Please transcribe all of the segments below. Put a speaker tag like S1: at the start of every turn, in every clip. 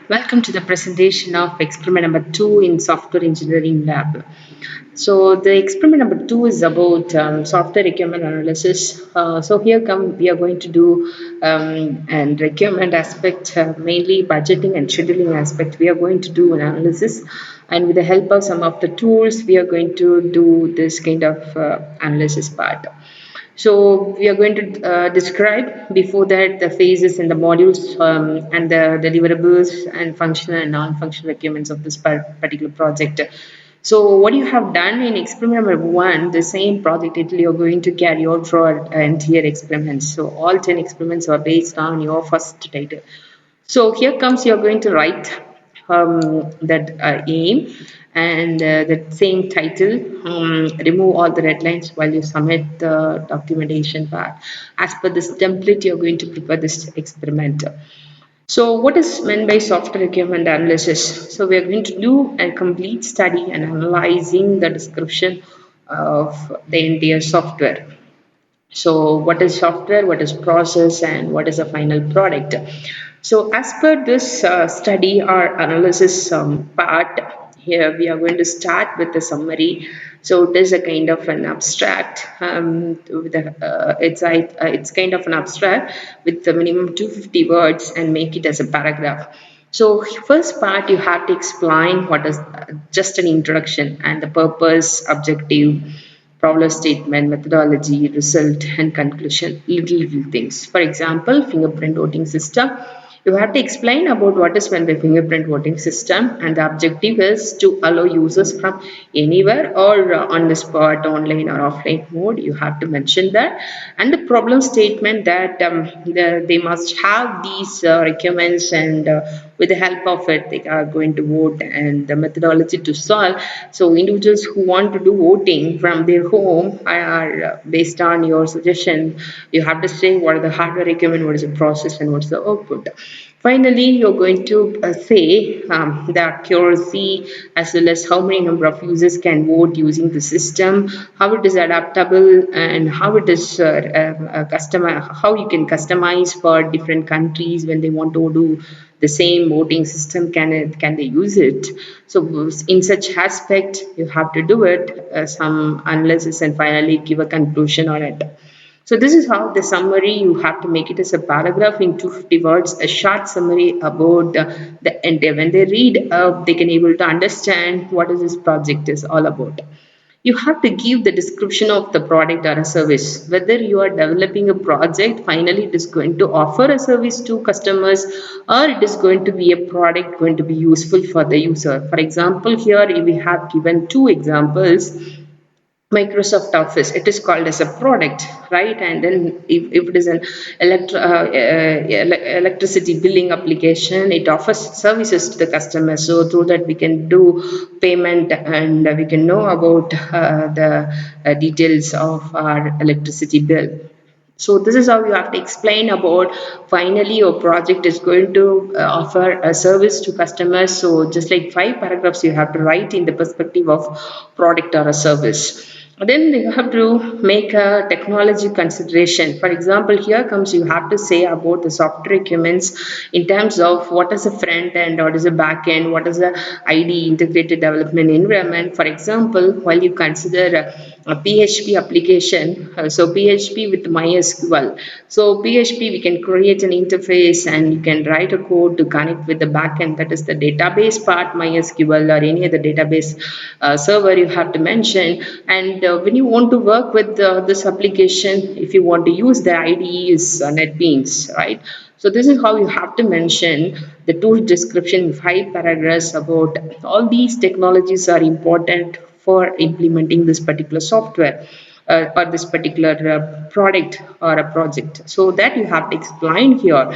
S1: Welcome to the presentation of experiment number 2 in software engineering lab. So the experiment number 2 is about software requirement analysis. So here come we are going to do and requirement aspect, mainly budgeting and scheduling aspect. We are going to do an analysis, and with the help of some of the tools, we are going to do this kind of analysis part. So we are going to describe before that the phases and the modules and the deliverables and functional and non-functional requirements of this particular project. So what you have done in experiment number 1, the same project title you're going to carry out for entire experiments. So all 10 experiments are based on your first title. So here comes you're going to write that aim and that same title, remove all the red lines while you submit the documentation part. As per this template, you're going to prepare this experiment. So what is meant by software requirement analysis? So we are going to do a complete study and analyzing the description of the entire software. So what is software, what is process, and what is the final product? So as per this study or analysis part, here we are going to start with the summary. So it is a kind of an abstract. It's kind of an abstract with the minimum 250 words and make it as a paragraph. So first part you have to explain what is just an introduction and the purpose, objective, problem statement, methodology, result, and conclusion, little things. For example, fingerprint voting system. You have to explain about what is meant by fingerprint voting system, and the objective is to allow users from anywhere or on the spot, online or offline mode. You have to mention that, and the problem statement that they must have these requirements, and with the help of it, they are going to vote, and the methodology to solve. So individuals who want to do voting from their home are based on your suggestion. You have to say what are the hardware requirement, what is the process, and what's the output. Finally, you're going to say the accuracy as well as how many number of users can vote using the system, how it is adaptable, and how it is how you can customize for different countries when they want to do the same voting system. Can they use it? So in such aspect, you have to do it some analysis and finally give a conclusion on it. So this is how the summary, you have to make it as a paragraph in 250 words, a short summary about the entire. When they read, they can able to understand what is this project is all about. You have to give the description of the product or a service. Whether you are developing a project, finally it is going to offer a service to customers, or it is going to be a product going to be useful for the user. For example, here we have given two examples. Microsoft Office, it is called as a product, right? And then if it is an electricity billing application, it offers services to the customer. So through that we can do payment, and we can know about the details of our electricity bill. So this is how you have to explain about finally your project is going to offer a service to customers. So just like 5 paragraphs you have to write in the perspective of product or a service. Then you have to make a technology consideration. For example, here comes you have to say about the software requirements in terms of what is the front end, what is the back end, what is the ID integrated development environment. For example, while you consider a PHP application, so PHP with MySQL. So PHP, we can create an interface and you can write a code to connect with the backend, that is the database part, MySQL or any other database server you have to mention. And when you want to work with this application, if you want to use the IDE is NetBeans, right? So this is how you have to mention the tool description in 5 paragraphs about all these technologies are important for implementing this particular software or this particular product or a project. So that you have to explain here.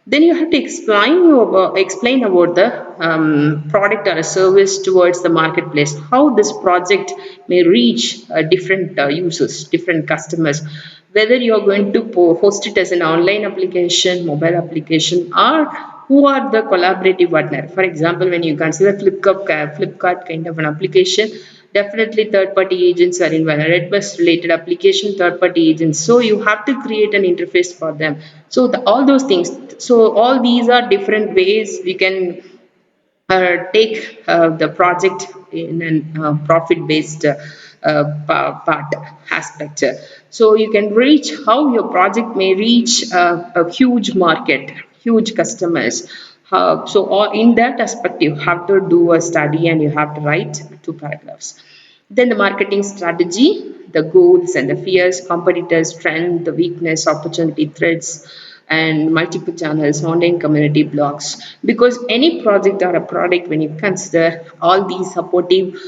S1: Then you have to explain about the product or a service towards the marketplace, how this project may reach different users, different customers, whether you are going to host it as an online application, mobile application, or who are the collaborative partner. For example, when you consider Flipkart kind of an application, Definitely third party agents are involved, request related application third party agents, so you have to create an interface for them. So all those things, so all these are different ways we can take the project in a profit based part aspect. So you can reach how your project may reach a huge market, huge customers. So all in that aspect you have to do a study and you have to write two paragraphs. Then the marketing strategy, the goals and the fears, competitors, trend, the weakness, opportunity, threats, and multiple channels, online community blogs. Because any project or a product, when you consider all these supportive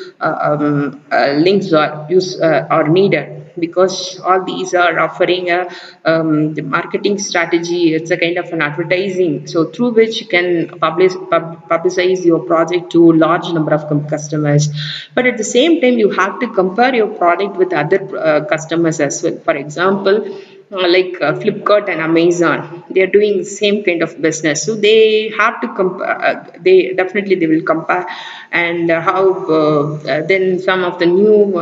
S1: links are needed, because all these are offering a the marketing strategy. It's a kind of an advertising, so through which you can publicize your project to large number of customers. But at the same time you have to compare your product with other customers as well. For example, like Flipkart and Amazon, they are doing the same kind of business, so they have to they definitely they will compare. And how then some of the new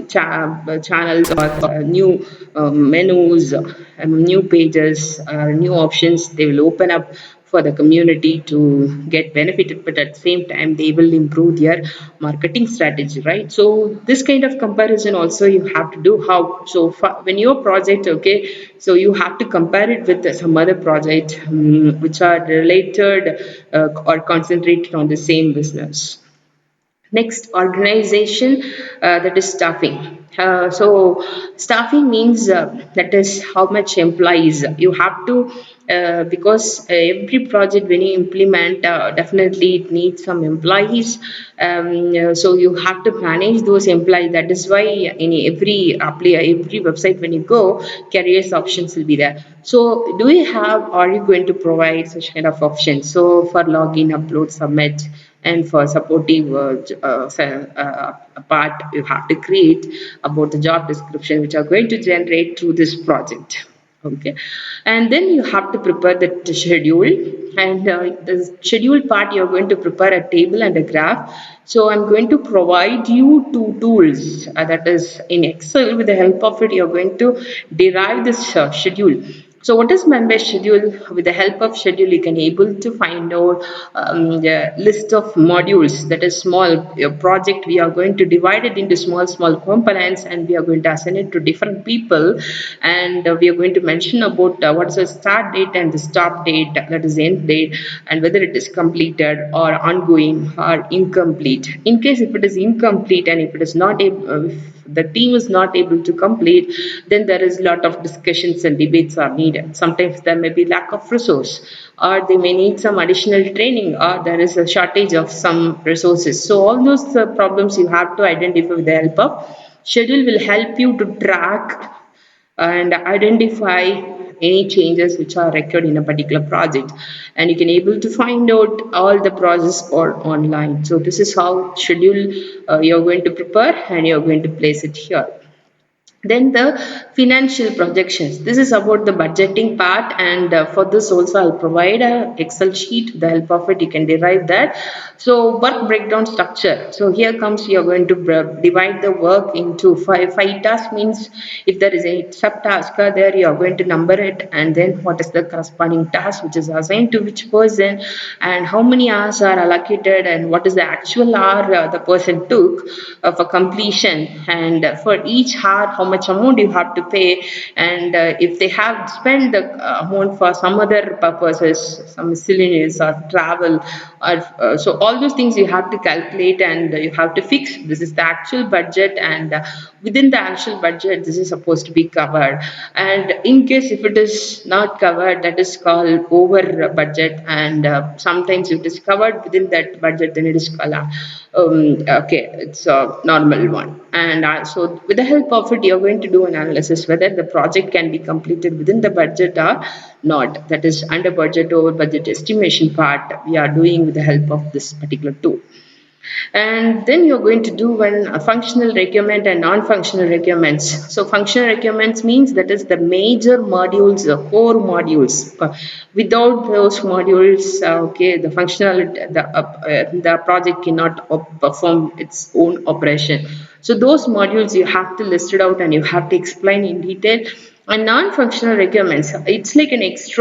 S1: channels or new menus, new pages, new options they will open up for the community to get benefited, but at the same time they will improve their marketing strategy, right? So this kind of comparison also you have to do. How so when your project, okay, so you have to compare it with some other project which are related or concentrated on the same business. Next, organization, that is staffing. So staffing means that is how much employees you have to, because every project when you implement, definitely it needs some employees. So you have to manage those employees. That is why in every website when you go, careers options will be there. So do you have, are you going to provide such kind of options? So for login, upload, submit, and for supportive part you have to create about the job description which are going to generate through this project. Okay, and then you have to prepare the schedule, and the schedule part you're going to prepare a table and a graph. So I'm going to provide you two tools, that is in Excel. With the help of it you're going to derive this schedule. So what is meant by schedule? With the help of schedule, you can able to find out the list of modules, that is small project. We are going to divide it into small components, and we are going to assign it to different people, and we are going to mention about what is the start date and the stop date, that is end date, and whether it is completed or ongoing or incomplete. In case if it is incomplete and if it is not able, if the team is not able to complete, then there is a lot of discussions and debates are needed. Sometimes there may be lack of resource, or they may need some additional training, or there is a shortage of some resources. So all those problems you have to identify with the help of schedule. Will help you to track and identify any changes which are required in a particular project, and you can able to find out all the process or online. So this is how schedule you're going to prepare, and you're going to place it here. Then the financial projections. This is about the budgeting part, and for this also I'll provide a Excel sheet. With the help of it, you can derive that. So work breakdown structure. So here comes, you're going to divide the work into five tasks. Means if there is a subtask there, you are going to number it, and then what is the corresponding task which is assigned to which person, and how many hours are allocated, and what is the actual hour the person took for completion, and for each hour how much amount you have to pay, and if they have spent the amount for some other purposes, some miscellaneous or travel, or so all those things you have to calculate, and you have to fix. This is the actual budget, and within the actual budget this is supposed to be covered, and in case if it is not covered, that is called over budget, and sometimes if it is covered within that budget, then it is called okay, it's a normal one. And so with the help of it, you're going to do an analysis whether the project can be completed within the budget or not. That is under budget, over budget estimation part we are doing with the help of this particular tool. And then you're going to do one functional requirement and non-functional requirements. So functional requirements means that is the major modules, the core modules. Without those modules, okay, the functional, the project cannot perform its own operation. So those modules you have to list it out and you have to explain in detail. And non-functional requirements, it's like an extra